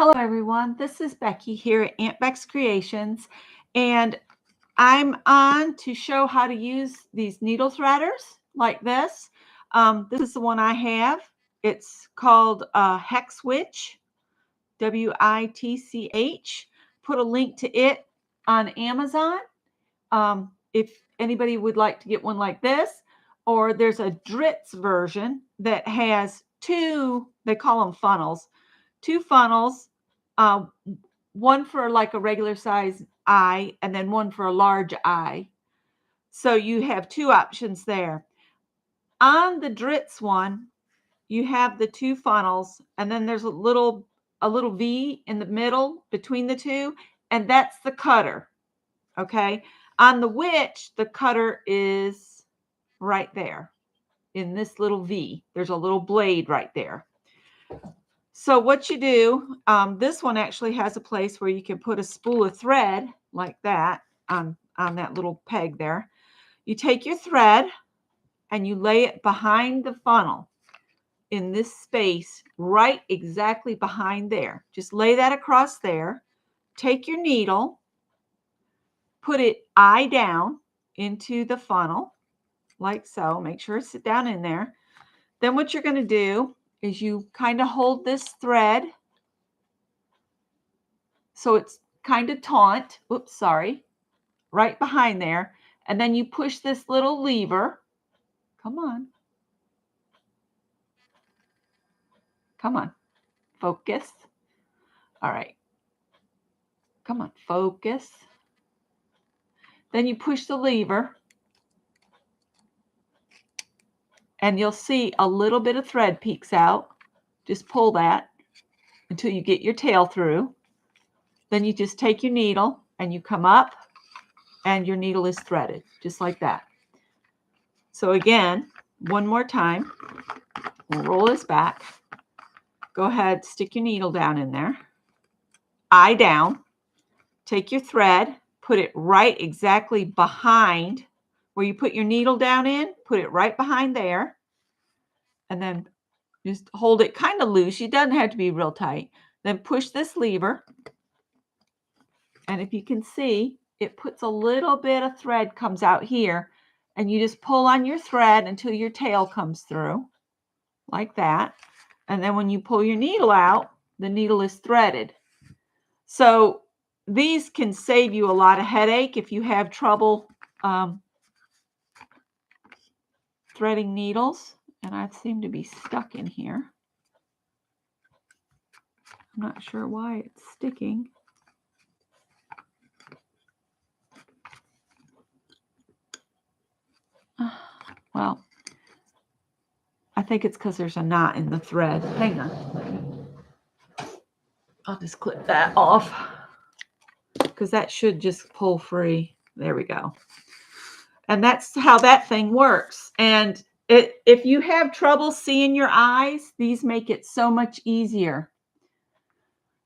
Hello everyone, this is Becky here at Aunt Beck's Creations, and I'm on to show how to use these needle threaders like this. This is the one I have. It's called Hex Witch, Witch. Put a link to it on Amazon. If anybody would like to get one like this, or there's a Dritz version that has two, they call them funnels, two funnels, uh, one for like a regular size eye and then one for a large eye. So you have two options there. On the Dritz one, you have the two funnels, and then there's a little V in the middle between the two, and that's the cutter. Okay. On the Witch, the cutter is right there in this little V. There's a little blade right there. So what you do, this one actually has a place where you can put a spool of thread like that on that little peg there. You take your thread and you lay it behind the funnel in this space, right exactly behind there. Just lay that across there. Take your needle, put it eye down into the funnel like so. Make sure it's down in there. Then what you're going to do is you kind of hold this thread so it's kind of taut. Oops, sorry. Right behind there. And then you push this little lever. Come on. Come on. Focus. All right. Come on. Focus. Then you push the lever. And you'll see a little bit of thread peeks out. Just pull that until you get your tail through. Then you just take your needle and you come up and your needle is threaded, just like that. So again, one more time, we'll roll this back. Go ahead, stick your needle down in there. Eye down. Take your thread, put it right exactly behind where you put your needle down in, put it right behind there. And then just hold it kind of loose. It doesn't have to be real tight. Then push this lever. And if you can see, it puts a little bit of thread comes out here. And you just pull on your thread until your tail comes through, like that. And then when you pull your needle out, the needle is threaded. So these can save you a lot of headache if you have trouble threading needles. And I seem to be stuck in here. I'm not sure why it's sticking. Well, I think it's because there's a knot in the thread. Hang on. I'll just clip that off because that should just pull free. There we go. And that's how that thing works. And if you have trouble seeing your eyes, these make it so much easier.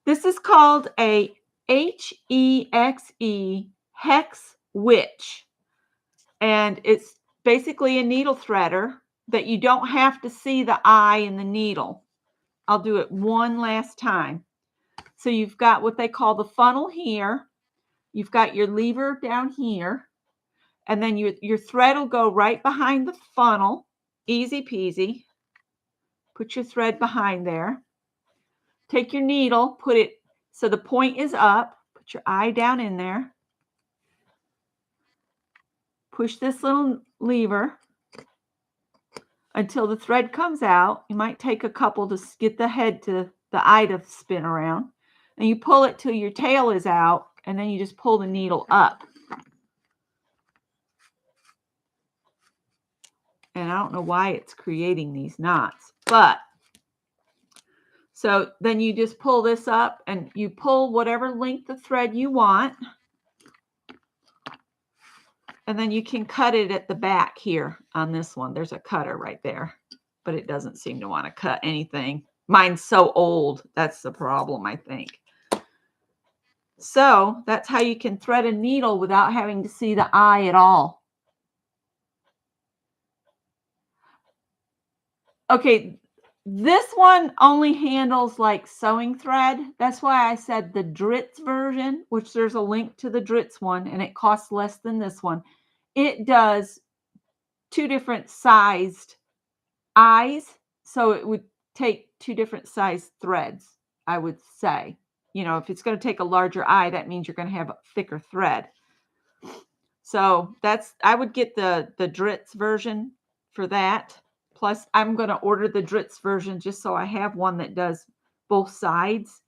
This is called a Hexe Hex Witch. And it's basically a needle threader that you don't have to see the eye in the needle. I'll do it one last time. So you've got what they call the funnel here. You've got your lever down here. And then your thread will go right behind the funnel. Easy peasy. Put your thread behind there. Take your needle, put it so the point is up. Put your eye down in there. Push this little lever until the thread comes out. You might take a couple to get the head to the eye to spin around. And you pull it till your tail is out, and then you just pull the needle up. And I don't know why it's creating these knots, but so then you just pull this up and you pull whatever length of thread you want. And then you can cut it at the back here on this one. There's a cutter right there, but it doesn't seem to want to cut anything. Mine's so old. That's the problem, I think. So that's how you can thread a needle without having to see the eye at all. Okay, This one only handles like sewing thread. That's why I said the Dritz version, which there's a link to the Dritz one, and it costs less than this one. It does 2 different sized eyes, so it would take 2 different sized threads, I would say. You know, if it's going to take a larger eye, that means you're going to have a thicker thread. So I would get the Dritz version for that. Plus, I'm going to order the Dritz version just so I have one that does both sides.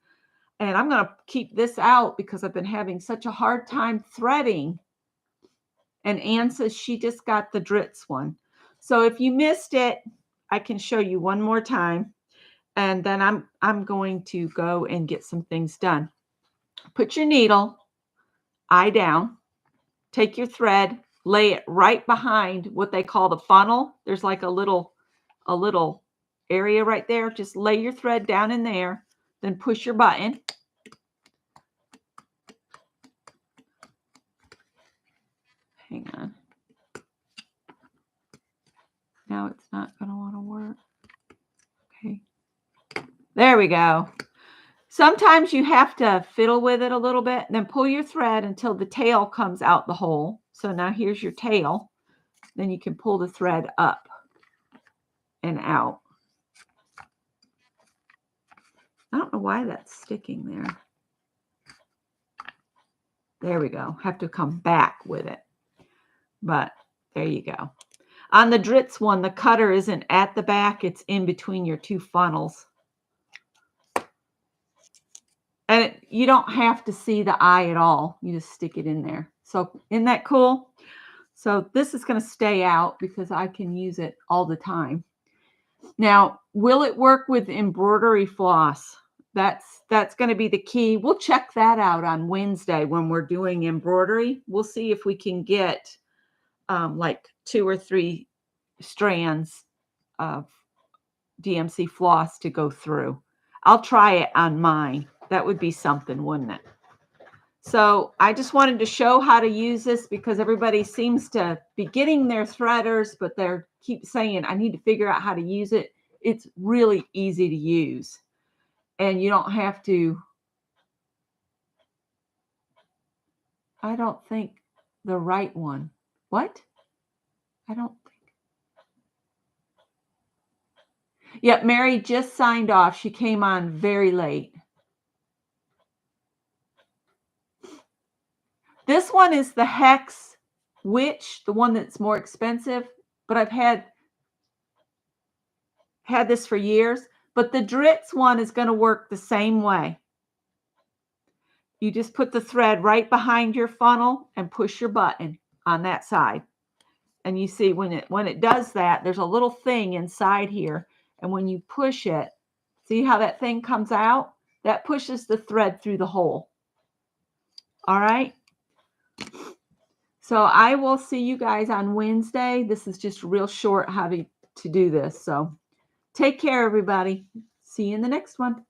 And I'm going to keep this out because I've been having such a hard time threading. And Anne says she just got the Dritz one. So if you missed it, I can show you one more time. And then I'm going to go and get some things done. Put your needle, eye down, take your thread, lay it right behind what they call the funnel. There's like a little area right there. Just lay your thread down in there, then push your button. Hang on. Now it's not going to want to work. Okay. There we go. Sometimes you have to fiddle with it a little bit, then pull your thread until the tail comes out the hole. So now here's your tail. Then you can pull the thread up and out. I don't know why that's sticking there. There we go. Have to come back with it. But there you go. On the Dritz one, the cutter isn't at the back. It's in between your 2 funnels. And you don't have to see the eye at all. You just stick it in there. So isn't that cool? So this is going to stay out because I can use it all the time. Now, will it work with embroidery floss? That's going to be the key. We'll check that out on Wednesday when we're doing embroidery. We'll see if we can get like 2 or 3 strands of DMC floss to go through. I'll try it on mine. That would be something, wouldn't it? So I just wanted to show how to use this because everybody seems to be getting their threaders, but they keep saying, I need to figure out how to use it. It's really easy to use. And you don't have to, I don't think the right one. What? I don't think. Yep, Mary just signed off. She came on very late. This one is the Hex Witch, the one that's more expensive, but I've had this for years. But the Dritz one is going to work the same way. You just put the thread right behind your funnel and push your button on that side. And you see when it does that, there's a little thing inside here. And when you push it, see how that thing comes out? That pushes the thread through the hole. All right. So I will see you guys on Wednesday. This is just real short how to do this. So take care, everybody. See you in the next one.